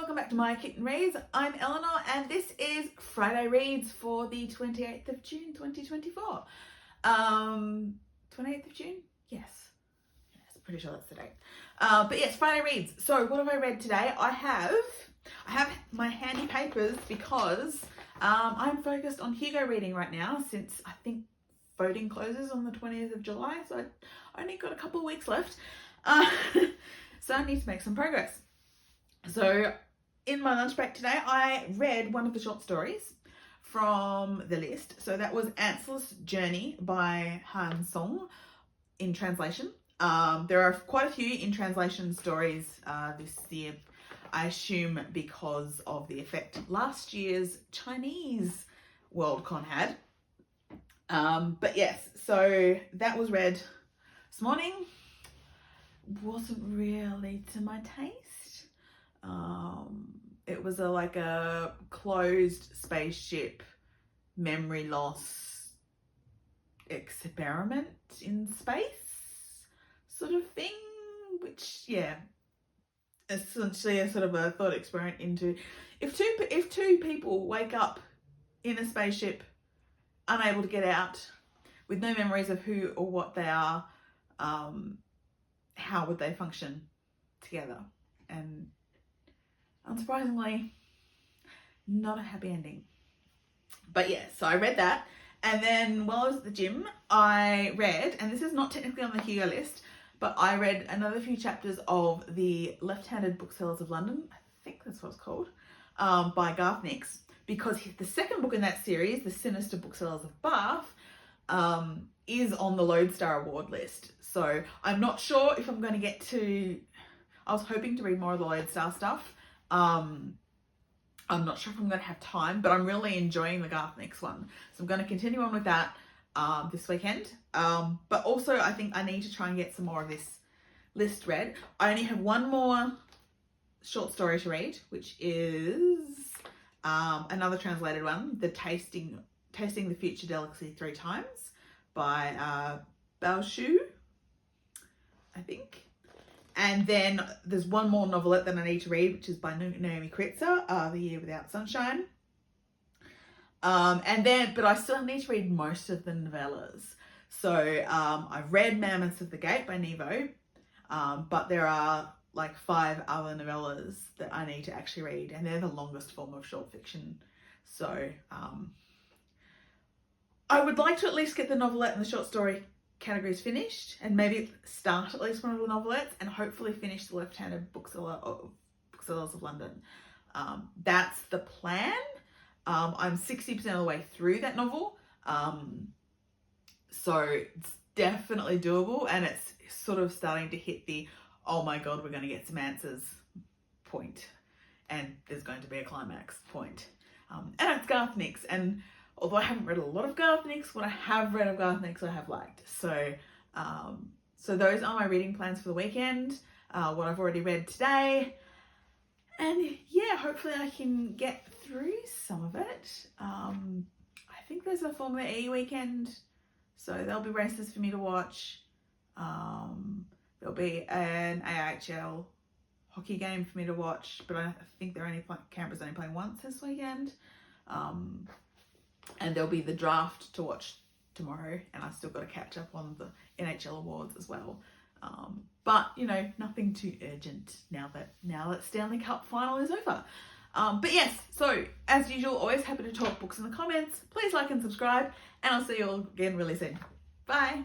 welcome back to My Kitten Reads. I'm Eleanor and this is Friday Reads for the 28th of June 2024. 28th of June? Yes, pretty sure that's the date. But yes, Friday Reads. So what have I read today? I have my handy papers because I'm focused on Hugo reading right now since I think voting closes on the 20th of July, so I only got a couple of weeks left. So I need to make some progress. So in my lunch break today, I read one of the short stories from the list. So that was Antler's Journey by Han Song in translation. There are quite a few in translation stories this year, I assume because of the effect last year's Chinese Worldcon had. But yes, so that was read this morning. Wasn't really to my taste. It was like a closed spaceship memory loss experiment in space sort of thing, which essentially a sort of a thought experiment into if two people wake up in a spaceship unable to get out with no memories of who or what they are, how would they function together? And unsurprisingly, not a happy ending. But yeah, so I read that. And then while I was at the gym, I read, and this is not technically on the Hugo list, but I read another few chapters of the Left-Handed Booksellers of London, I think that's what it's called, by Garth Nix, because the second book in that series, The Sinister Booksellers of Bath, is on the Lodestar Award list. So I'm not sure if I'm going to get to, I was hoping to read more of the Lodestar stuff. I'm not sure if I'm going to have time, but I'm really enjoying the Garth Nix one. So I'm going to continue on with that this weekend. But also I think I need to try and get some more of this list read. I only have one more short story to read, which is another translated one, Tasting the Future Delicacy 3 Times by Bao Shu, I think. And then there's one more novelette that I need to read, which is by Naomi Kritzer, The Year Without Sunshine. But I still need to read most of the novellas. So I've read Mammoths of the Gate by Nevo, but there are like 5 other novellas that I need to actually read, and they're the longest form of short fiction. So I would like to at least get the novelette and the short story categories finished, and maybe start at least one of the novelettes and hopefully finish the Left-Handed Booksellers of London. That's the plan. I'm 60% of the way through that novel, so it's definitely doable, and it's sort of starting to hit the oh my god, we're going to get some answers point, and there's going to be a climax point. And it's Garth Nix, and although I haven't read a lot of Garth Nix, what I have read of Garth Nix I have liked. So so those are my reading plans for the weekend, what I've already read today. And yeah, hopefully I can get through some of it. I think there's a Formula E weekend, so there'll be races for me to watch. There'll be an AIHL hockey game for me to watch, but I think Canberra's only playing once this weekend. And there'll be the draft to watch tomorrow, and I've still got to catch up on the NHL awards as well. But you know, nothing too urgent now that Stanley Cup final is over. But yes, so as usual, always happy to talk books in the comments. Please like and subscribe, and I'll see you all again really soon. Bye.